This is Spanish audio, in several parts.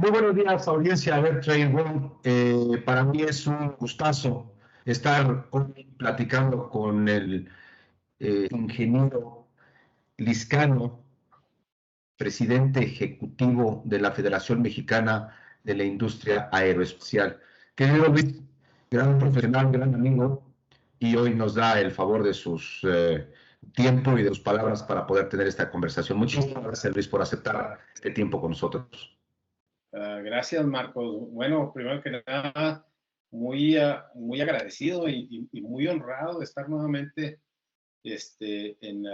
Muy buenos días, audiencia de Trade World. Para mí es un gustazo estar hoy platicando con el ingeniero Liscano, presidente ejecutivo de la Federación Mexicana de la Industria Aeroespacial. Querido Luis, gran profesional, gran amigo, y hoy nos da el favor de sus tiempo y de sus palabras para poder tener esta conversación. Muchísimas gracias, Luis, por aceptar este tiempo con nosotros. Gracias, Marcos. Bueno, primero que nada, muy agradecido y muy honrado de estar nuevamente en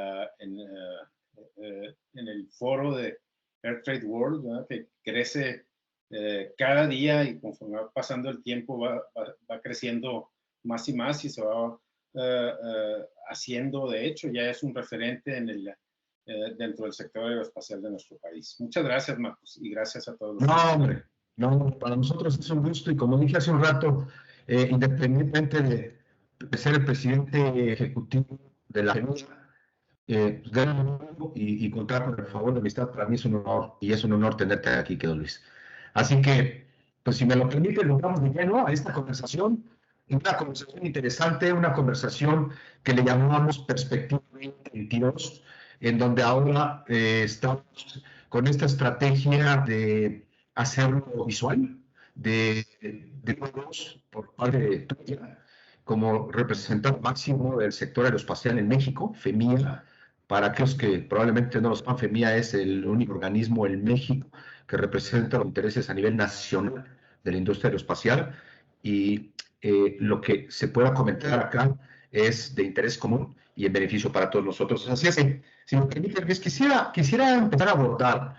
el foro de Air Trade World, ¿verdad? Que crece cada día y conforme va pasando el tiempo va creciendo más y más y se va haciendo, de hecho, ya es un referente dentro del sector aeroespacial de nuestro país. Muchas gracias, Marcos, y gracias a todos los No, hombre, no, para nosotros es un gusto y como dije hace un rato, independientemente de ser el presidente ejecutivo de la FEMIA, y contar con el favor de amistad, para mí es un honor y es un honor tenerte aquí, querido Luis. Así que, pues si me lo permite, nos vamos de lleno a esta conversación, una conversación interesante, una conversación que le llamamos Perspectiva 2022, en donde ahora estamos con esta estrategia de hacerlo visual, de juegos por parte de tuya, como representante máximo del sector aeroespacial en México, FEMIA. Para aquellos que probablemente no lo sepan, FEMIA es el único organismo en México que representa los intereses a nivel nacional de la industria aeroespacial y lo que se pueda comentar acá es de interés común y en beneficio para todos nosotros. Así es, si me permite, Luis, quisiera empezar a abordar,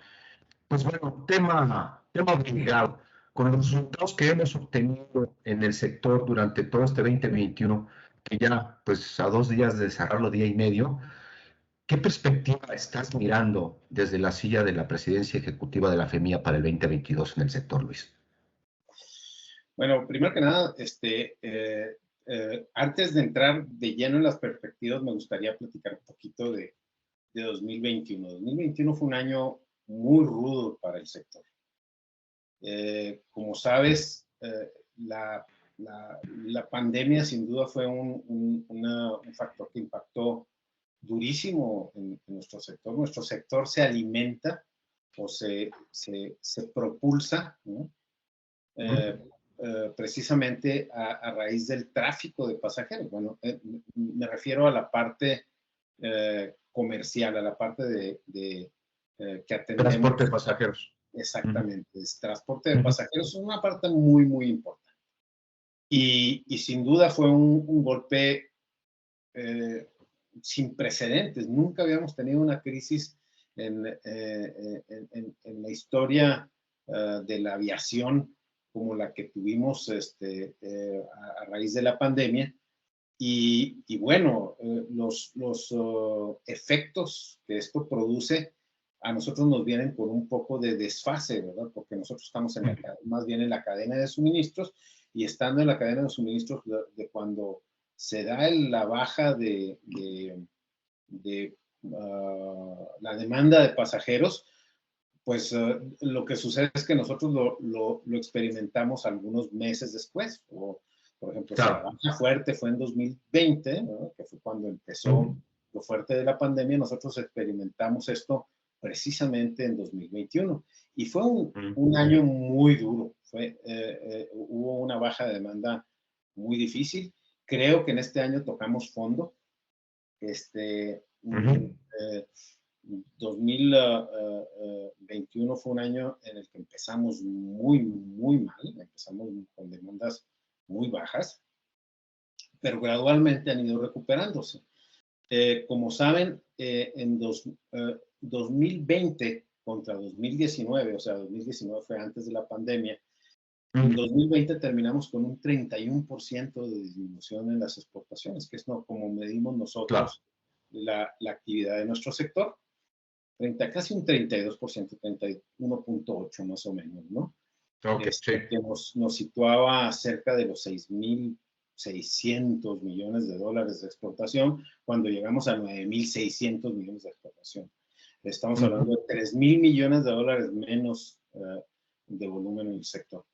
pues bueno, tema obligado, con los resultados que hemos obtenido en el sector durante todo este 2021, que ya pues a 2 días de cerrarlo, día y medio. ¿Qué perspectiva estás mirando desde la silla de la presidencia ejecutiva de la FEMIA para el 2022 en el sector, Luis? Bueno, primero que nada, antes de entrar de lleno en las perspectivas, me gustaría platicar un poquito de 2021. 2021 fue un año muy rudo para el sector. Como sabes, la pandemia sin duda fue un factor que impactó durísimo en nuestro sector. Nuestro sector se alimenta o se propulsa, ¿no? Precisamente a raíz del tráfico de pasajeros. Bueno, me refiero a la parte comercial, a la parte que atendemos. Transporte de pasajeros. Exactamente, transporte de pasajeros es una parte muy, muy importante. Y sin duda fue un golpe sin precedentes. Nunca habíamos tenido una crisis en la historia de la aviación como la que tuvimos a raíz de la pandemia. Y bueno, los efectos que esto produce a nosotros nos vienen con un poco de desfase, ¿verdad? Porque nosotros estamos más bien en la cadena de suministros y estando en la cadena de suministros de cuando se da la baja de la demanda de pasajeros, pues lo que sucede es que nosotros lo experimentamos algunos meses después. Por ejemplo, si la baja fuerte fue en 2020, ¿no? Que fue cuando empezó lo fuerte de la pandemia, nosotros experimentamos esto precisamente en 2021. Y fue un año muy duro. Hubo una baja de demanda muy difícil. Creo que en este año tocamos fondo. 2021 fue un año en el que empezamos muy, muy mal. Empezamos con demandas muy bajas, pero gradualmente han ido recuperándose. Como saben, en 2020 contra 2019, o sea, 2019 fue antes de la pandemia, en 2020 terminamos con un 31% de disminución en las exportaciones, que es como medimos nosotros la actividad de nuestro sector, casi un 32%, 31.8% más o menos, ¿no? Que nos situaba cerca de los 6.600 millones de dólares de exportación, cuando llegamos a 9.600 millones de exportación. Estamos hablando de 3.000 millones de dólares menos de volumen en el sector.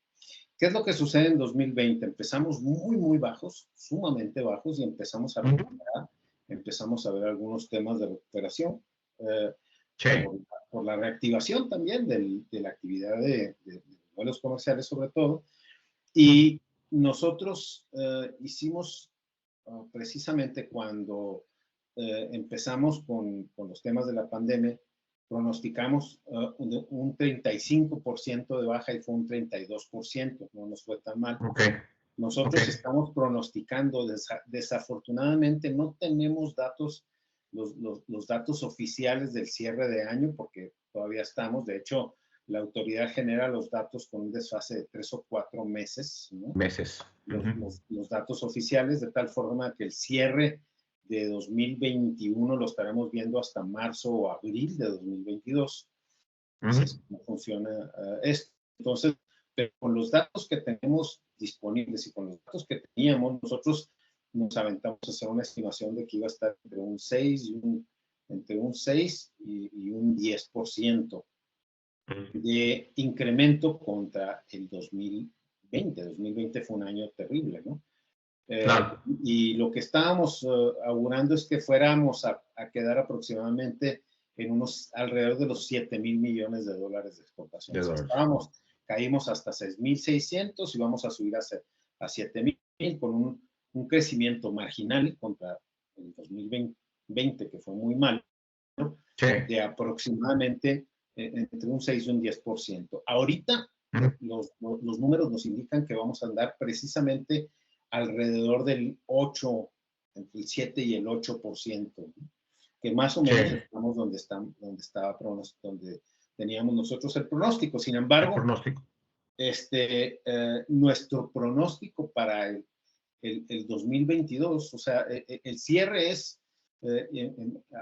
¿Qué es lo que sucede en 2020? Empezamos muy, muy bajos, sumamente bajos, y empezamos a recuperar, empezamos a ver algunos temas de recuperación por la reactivación también de la actividad de vuelos comerciales sobre todo. Y nosotros hicimos precisamente cuando empezamos con los temas de la pandemia, pronosticamos un 35% de baja y fue un 32%, no nos fue tan mal. Nosotros estamos pronosticando, desafortunadamente no tenemos datos, los datos oficiales del cierre de año, porque todavía estamos, de hecho, la autoridad genera los datos con un desfase de 3 o 4 meses, ¿no? Los datos oficiales, de tal forma que el cierre de 2021 lo estaremos viendo hasta marzo o abril de 2022. Así es como funciona esto. Entonces, pero con los datos que tenemos disponibles y con los datos que teníamos, nosotros nos aventamos a hacer una estimación de que iba a estar entre un 6 y un 10% de incremento contra el 2020. 2020 fue un año terrible, ¿no? Claro. Y lo que estábamos augurando es que fuéramos a quedar aproximadamente en alrededor de los $7,000 millones de exportación. Caímos hasta 6,600 y vamos a subir a 7,000 con un crecimiento marginal contra el 2020, que fue muy mal, ¿no? De aproximadamente entre un 6 y un 10%. Ahorita los números nos indican que vamos a andar precisamente alrededor del 8, entre el 7 y el 8%, ¿no? Que más o menos estamos donde teníamos nosotros el pronóstico. Sin embargo, nuestro pronóstico para el 2022, o sea, el cierre es,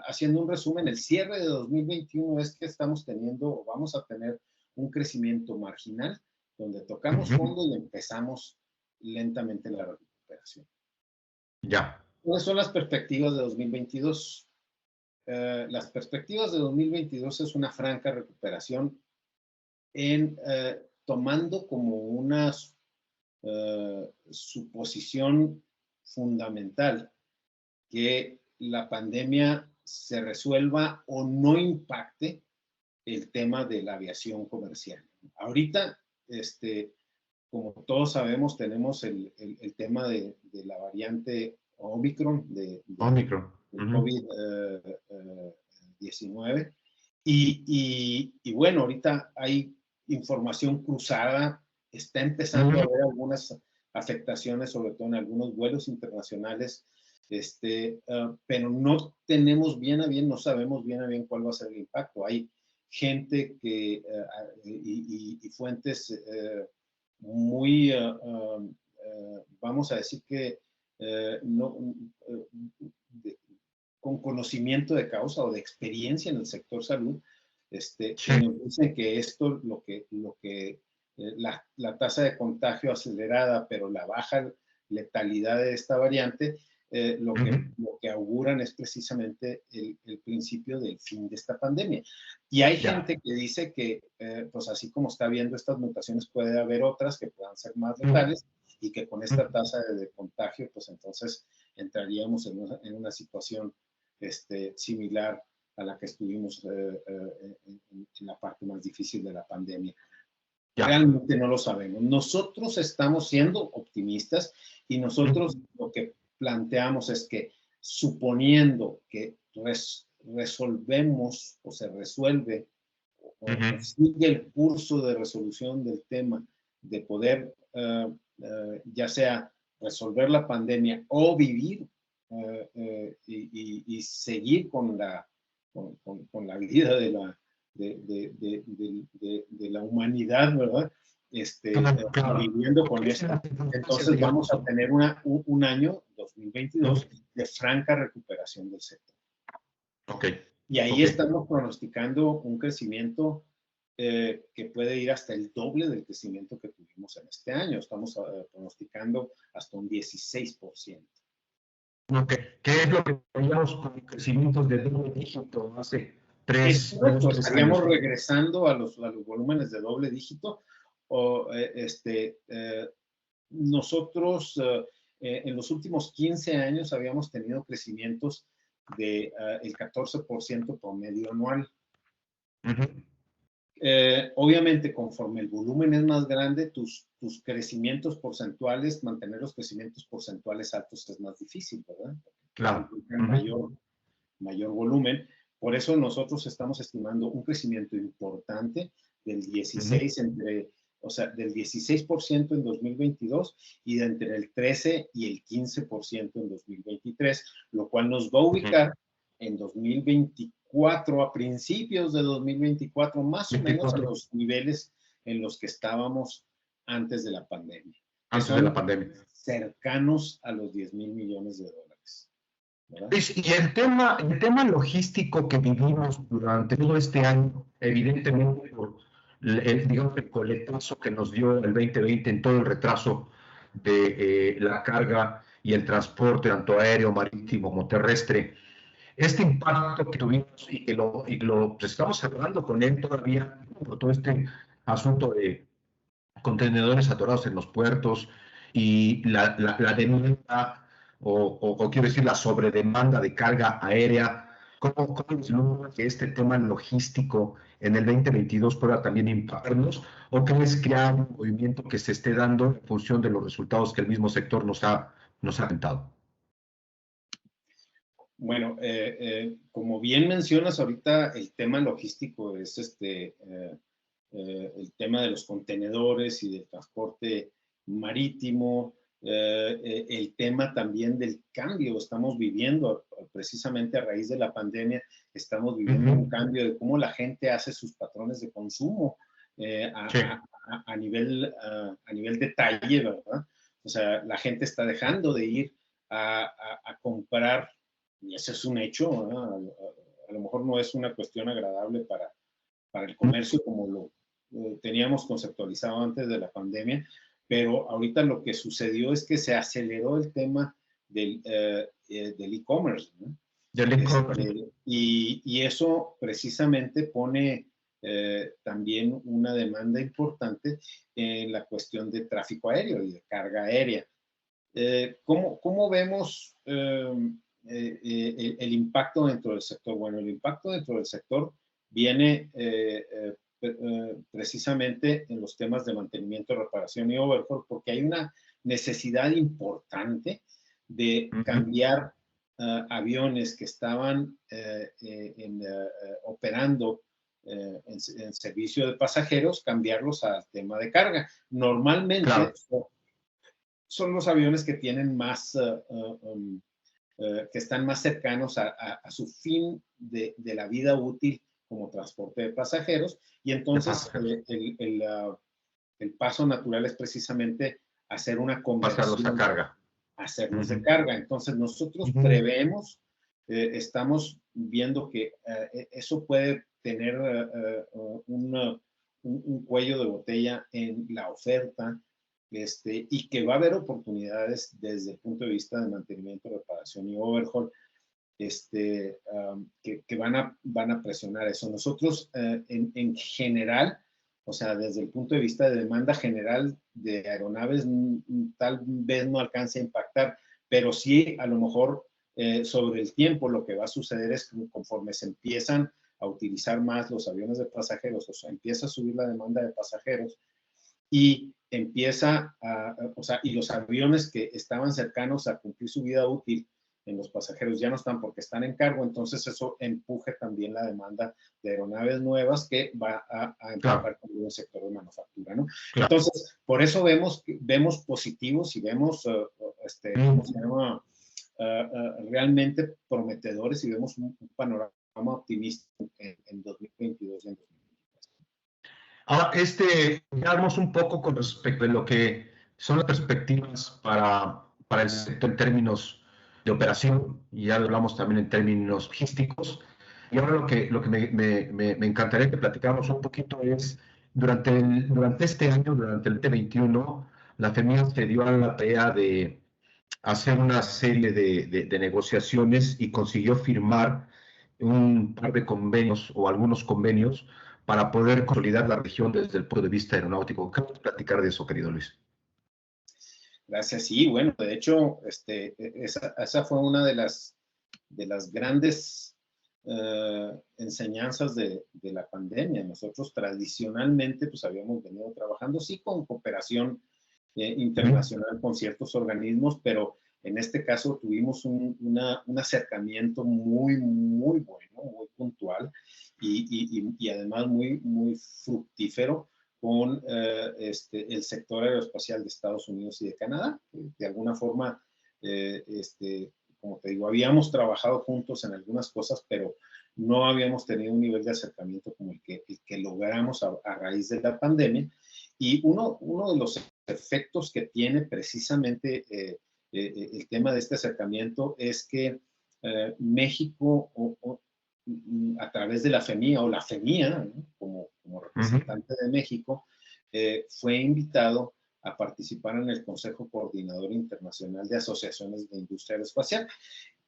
haciendo un resumen, el cierre de 2021 es que estamos teniendo, o vamos a tener un crecimiento marginal, donde tocamos fondo y empezamos lentamente la recuperación. ¿Cuáles son las perspectivas de 2022? Las perspectivas de 2022 es una franca recuperación tomando como una suposición fundamental que la pandemia se resuelva o no impacte el tema de la aviación comercial. Ahorita, como todos sabemos, tenemos el tema de la variante Omicron, de COVID-19. Y bueno, ahorita hay información cruzada, está empezando a haber algunas afectaciones, sobre todo en algunos vuelos internacionales, pero no tenemos no sabemos bien a bien cuál va a ser el impacto. Hay gente y fuentes muy, vamos a decir que con conocimiento de causa o de experiencia en el sector salud, que nos dicen que esto, la tasa de contagio acelerada, pero la baja letalidad de esta variante, lo que auguran es precisamente el principio del fin de esta pandemia. Y hay gente que dice que, pues así como está habiendo estas mutaciones, puede haber otras que puedan ser más letales y que con esta tasa de contagio, pues entonces entraríamos en una situación similar a la que estuvimos en la parte más difícil de la pandemia. Realmente no lo sabemos. Nosotros estamos siendo optimistas y nosotros lo que planteamos es que, suponiendo que resolvemos o se resuelve o sigue el curso de resolución del tema de poder ya sea resolver la pandemia o vivir y seguir con la vida de la humanidad, ¿verdad? Viviendo con esto. Entonces vamos a tener un año 2022 de franca recuperación del sector. Y ahí estamos pronosticando un crecimiento que puede ir hasta el doble del crecimiento que tuvimos en este año. Estamos pronosticando hasta un 16%. ¿Qué es lo que teníamos con crecimientos de doble dígito hace 3 años? Estaríamos regresando a los volúmenes de doble dígito nosotros en los últimos 15 años habíamos tenido crecimientos de el 14% promedio anual. Obviamente, conforme el volumen es más grande, tus crecimientos porcentuales, mantener los crecimientos porcentuales altos es más difícil, ¿verdad? Claro. Mayor volumen. Por eso nosotros estamos estimando un crecimiento importante del 16, del 16% en 2022 y de entre el 13 y el 15% en 2023, lo cual nos va a ubicar en 2024, a principios de 2024, más o menos a los niveles en los que estábamos antes de la pandemia. Antes de la pandemia. Cercanos a los 10,000 millones de dólares. ¿Verdad? Y el tema logístico que vivimos durante todo este año, evidentemente por digamos, el coletazo que nos dio el 2020 en todo el retraso de la carga y el transporte, tanto aéreo, marítimo como terrestre, este impacto que tuvimos y que pues estamos hablando con él todavía por todo este asunto de contenedores atorados en los puertos y la demanda o quiero decir la sobredemanda de carga aérea. ¿Cómo vislumbras que este tema logístico en el 2022 pueda también impactarnos? ¿O crees que hay un movimiento que se esté dando en función de los resultados que el mismo sector nos ha dado? Bueno, como bien mencionas ahorita, el tema logístico es el tema de los contenedores y del transporte marítimo, el tema también del cambio. Estamos viviendo, precisamente a raíz de la pandemia, estamos viviendo un cambio de cómo la gente hace sus patrones de consumo a nivel detalle, ¿verdad? O sea, la gente está dejando de ir a comprar, y ese es un hecho, ¿verdad? A lo mejor no es una cuestión agradable para el comercio como lo teníamos conceptualizado antes de la pandemia, pero ahorita lo que sucedió es que se aceleró el tema del e-commerce, ¿no? Y eso precisamente pone también una demanda importante en la cuestión de tráfico aéreo y de carga aérea. ¿Cómo vemos el impacto dentro del sector? Bueno, el impacto dentro del sector viene precisamente en los temas de mantenimiento, reparación y overhaul, porque hay una necesidad importante de cambiar aviones que estaban operando en servicio de pasajeros, cambiarlos al tema de carga. Normalmente son los aviones que tienen más, que están más cercanos a su fin de la vida útil como transporte de pasajeros, y entonces el paso natural es precisamente hacer una conversión. Pasarlos a carga. Hacerlos de carga. Entonces nosotros prevemos, estamos viendo que eso puede tener un cuello de botella en la oferta, y que va a haber oportunidades desde el punto de vista de mantenimiento, reparación y overhaul, que van a presionar eso. Nosotros en general, o sea, desde el punto de vista de demanda general de aeronaves, tal vez no alcance a impactar, pero sí a lo mejor sobre el tiempo lo que va a suceder es que conforme se empiezan a utilizar más los aviones de pasajeros, o sea, empieza a subir la demanda de pasajeros y y los aviones que estaban cercanos a cumplir su vida útil en los pasajeros ya no están porque están en cargo, entonces eso empuje también la demanda de aeronaves nuevas que va a empujar también el sector de manufactura, ¿no? Entonces, por eso vemos positivos y vemos realmente prometedores y vemos un panorama optimista en 2022 y en 2023. Ahora, veamos un poco con respecto a lo que son las perspectivas para el sector en términos de operación, y ya hablamos también en términos logísticos. Y ahora lo que me encantaría que platicáramos un poquito es, durante este año, durante el 2021, la FEMIA se dio a la tarea de hacer una serie de negociaciones y consiguió firmar un par de convenios o algunos convenios para poder consolidar la región desde el punto de vista aeronáutico. ¿Qué puedes platicar de eso, querido Luis? Gracias, sí, bueno, de hecho, esa fue una de las grandes enseñanzas de la pandemia. Nosotros tradicionalmente pues habíamos venido trabajando, sí, con cooperación internacional con ciertos organismos, pero en este caso tuvimos un acercamiento muy, muy bueno, muy puntual y además muy, muy fructífero con el sector aeroespacial de Estados Unidos y de Canadá. De alguna forma, como te digo, habíamos trabajado juntos en algunas cosas, pero no habíamos tenido un nivel de acercamiento como el que logramos a raíz de la pandemia. Y uno de los efectos que tiene precisamente el tema de este acercamiento es que México, a través de la FEMIA o la FEMIA, ¿no? como representante de México, fue invitado a participar en el Consejo Coordinador Internacional de Asociaciones de Industria Aeroespacial,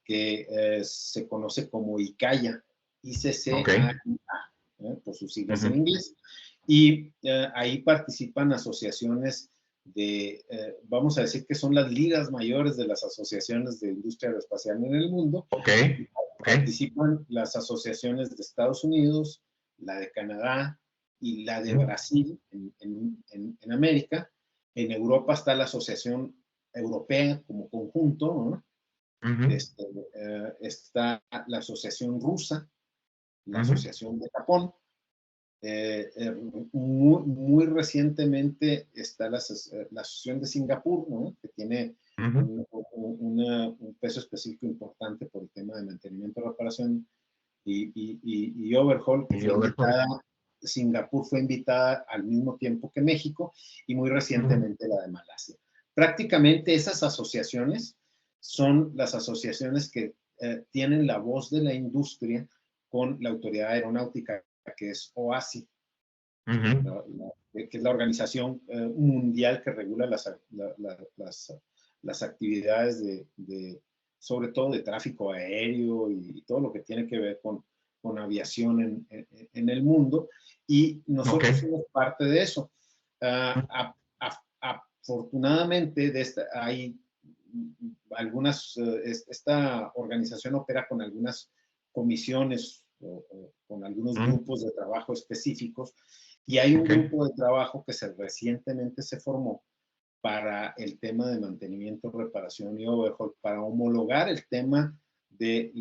que se conoce como ICAIA, ICCAIA, por sus siglas en inglés. Y ahí participan asociaciones vamos a decir que son las ligas mayores de las asociaciones de industria aeroespacial en el mundo. Participan las asociaciones de Estados Unidos, la de Canadá y la de Brasil en América. En Europa está la Asociación Europea como conjunto, ¿no? Está la Asociación Rusa, la Asociación de Japón. Muy recientemente está la Asociación de Singapur, ¿no? Que tiene un peso específico importante por el tema de mantenimiento, reparación y overhaul, que fue invitada. Singapur fue invitada al mismo tiempo que México y muy recientemente la de Malasia. Prácticamente esas asociaciones son las asociaciones que tienen la voz de la industria con la Autoridad Aeronáutica, que es OASI, que es la organización mundial que regula las actividades sobre todo de tráfico aéreo y todo lo que tiene que ver con aviación en el mundo. Y nosotros somos parte de eso. Afortunadamente, hay algunas, esta organización opera con algunas comisiones o con algunos grupos de trabajo específicos, y hay un grupo de trabajo que recientemente se formó para el tema de mantenimiento, reparación y overhaul, para homologar el tema de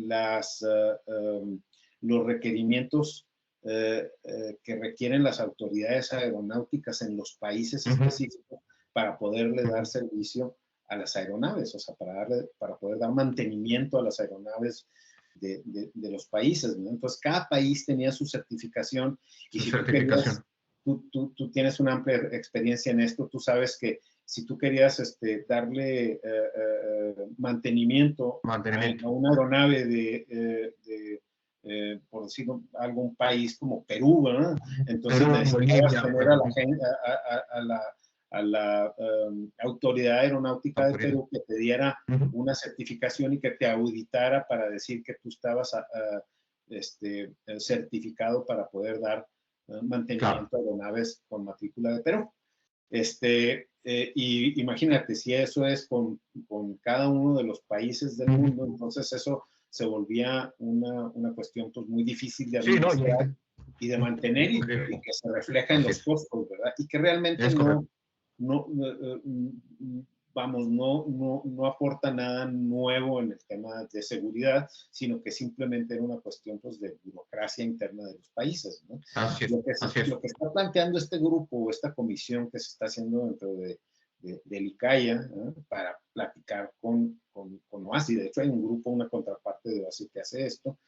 los requerimientos que requieren las autoridades aeronáuticas en los países específicos para poderle dar servicio a las aeronaves, o sea, para poder dar mantenimiento a las aeronaves de los países, ¿no? Entonces, cada país tenía su certificación y si tú tienes una amplia experiencia en esto, tú sabes que si tú querías darle mantenimiento a una aeronave por decir algún país como Perú, ¿no? Entonces necesitabas tener a la autoridad aeronáutica de Perú que te diera una certificación y que te auditara para decir que tú estabas certificado para poder dar mantenimiento a aeronaves con matrícula de Perú. Y imagínate, si eso es con cada uno de los países del mundo, entonces eso se volvía una cuestión pues muy difícil de administrar y de mantener y que se refleja en los costos, ¿verdad? Y que realmente no aporta nada nuevo en el tema de seguridad, sino que simplemente era una cuestión pues, de burocracia interna de los países, ¿no? Lo que está planteando este grupo o esta comisión que se está haciendo dentro del ICAIA, ¿no? Para platicar con OASI, de hecho hay un grupo, una contraparte de OASI que hace esto,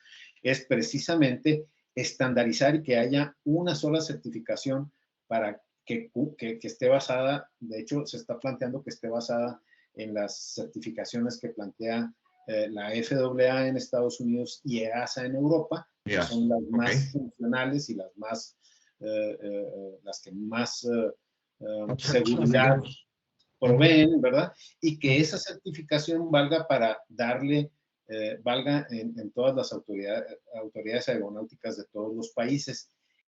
es precisamente estandarizar y que haya una sola certificación para que esté basada, de hecho se está planteando que esté basada en las certificaciones que plantea la FAA en Estados Unidos y EASA en Europa, que son las más funcionales y las que más seguridad proveen, ¿verdad? Y que esa certificación valga para valga en todas las autoridades aeronáuticas de todos los países.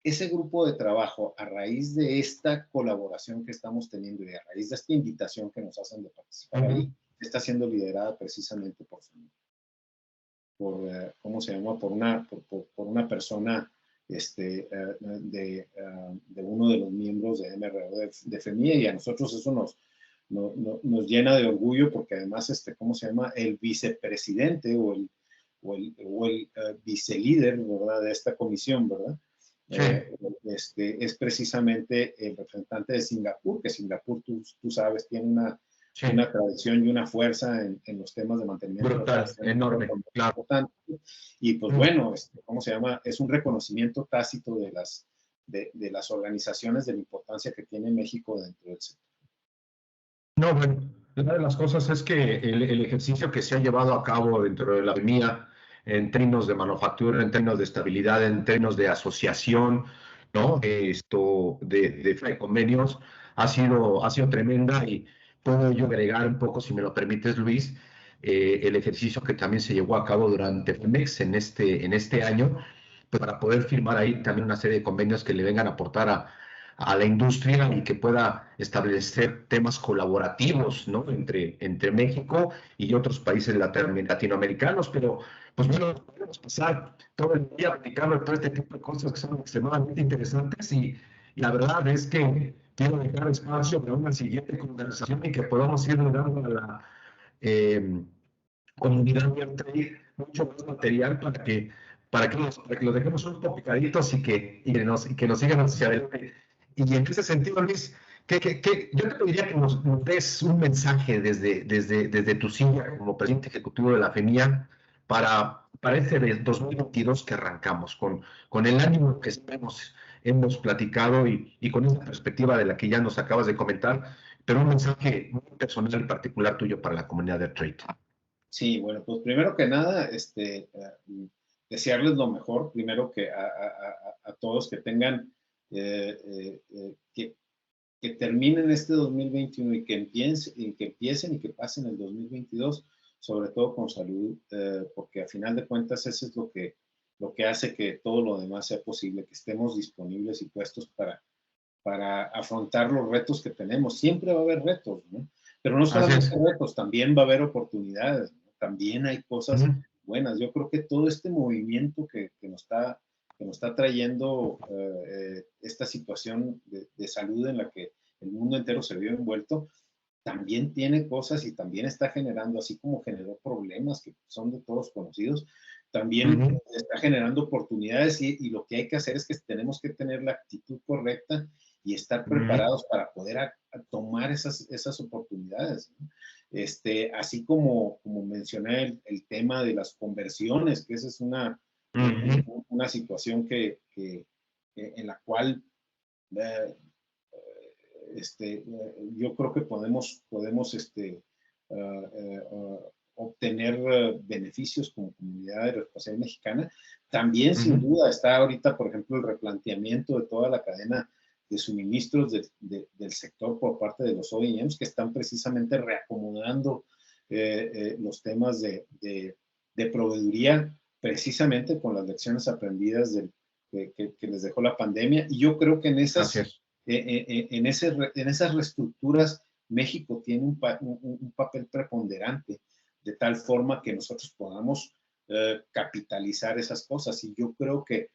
ese grupo de trabajo, a raíz de esta colaboración que estamos teniendo y a raíz de esta invitación que nos hacen de participar ahí, está siendo liderada precisamente ¿cómo se llama? Por una persona de uno de los miembros de MRO de FEMIE, y a nosotros eso nos llena de orgullo, porque además, ¿cómo se llama? El vicepresidente o el vicelíder, ¿verdad? De esta comisión, ¿verdad? Sí. Es precisamente el representante de Singapur, que Singapur, tú sabes, tiene una tradición y una fuerza en los temas de mantenimiento. Brutal, enorme, claro. Importante. Y pues bueno, ¿cómo se llama? Es un reconocimiento tácito de las organizaciones, de la importancia que tiene México dentro del sector. No, bueno, una de las cosas es que el ejercicio que se ha llevado a cabo dentro de la FEMIA, en términos de manufactura, en términos de estabilidad, en términos de asociación, ¿no? De convenios, ha sido tremenda, y puedo yo agregar un poco, si me lo permites, Luis, el ejercicio que también se llevó a cabo durante FEMEX en este año, pues para poder firmar ahí también una serie de convenios que le vengan a aportar a la industria y que pueda establecer temas colaborativos, ¿no? entre México y otros países latinoamericanos. Pero pues bueno, podemos pasar todo el día platicando de todo este tipo de cosas que son extremadamente interesantes, y la verdad es que quiero dejar espacio para una siguiente conversación y que podamos ir dando a la comunidad Trade mucho más material para que lo dejemos un poco picaditos y que nos sigan hacia adelante. Y en ese sentido, Luis, yo te pediría que nos des un mensaje desde tu silla como presidente ejecutivo de la FEMIA para este 2022 que arrancamos, con el ánimo que hemos platicado, y con esa perspectiva de la que ya nos acabas de comentar, pero un mensaje muy personal y particular tuyo para la comunidad de Trade. Sí, bueno, pues primero que nada, desearles lo mejor, primero que a todos que tengan, que terminen este 2021 y que empiecen y que pasen el 2022, sobre todo con salud, porque a final de cuentas eso es lo que hace que todo lo demás sea posible, que estemos disponibles y puestos para afrontar los retos que tenemos. Siempre va a haber retos, ¿no? Pero no solamente retos, también va a haber oportunidades, ¿no? También hay cosas buenas. Yo creo que todo este movimiento que nos está trayendo esta situación de salud en la que el mundo entero se vio envuelto, también tiene cosas y también está generando, así como generó problemas que son de todos conocidos, también está generando oportunidades, y lo que hay que hacer es que tenemos que tener la actitud correcta y estar preparados para poder tomar esas oportunidades, ¿no? Así como mencioné el tema de las conversiones, que esa es una situación en la cual yo creo que podemos obtener beneficios como comunidad aeroespacial mexicana. También, sin duda, está ahorita, por ejemplo, el replanteamiento de toda la cadena de suministros del sector por parte de los OEMs, que están precisamente reacomodando los temas de proveeduría, precisamente con las lecciones aprendidas que les dejó la pandemia. Y yo creo que en esas reestructuras México tiene un papel preponderante, de tal forma que nosotros podamos capitalizar esas cosas. Y yo creo que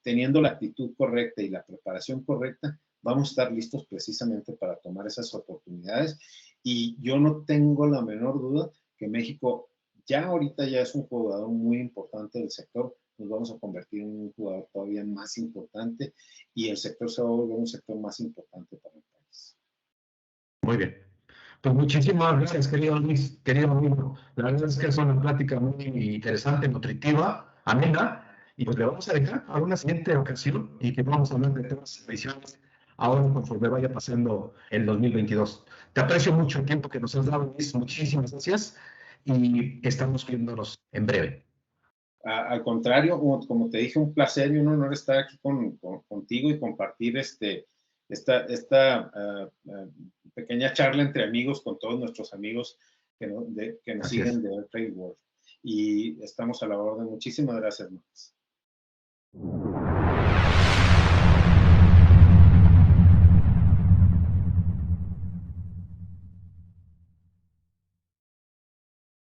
teniendo la actitud correcta y la preparación correcta, vamos a estar listos precisamente para tomar esas oportunidades. Y yo no tengo la menor duda que México ahorita ya es un jugador muy importante del sector. Nos vamos a convertir en un jugador todavía más importante, y el sector se va a volver un sector más importante para el país. Muy bien. Pues muchísimas gracias, querido Luis, querido amigo. La verdad es que es una plática muy interesante, nutritiva, amena, y pues le vamos a dejar a una siguiente ocasión y que vamos a hablar de temas especiales ahora conforme vaya pasando el 2022. Te aprecio mucho el tiempo que nos has dado, Luis. Muchísimas gracias, y estamos viéndonos en breve. Al contrario, como te dije, un placer y un honor estar aquí contigo y compartir esta pequeña charla entre amigos con todos nuestros amigos que nos siguen de Trade World. Y estamos a la orden. Muchísimas gracias, Marcos.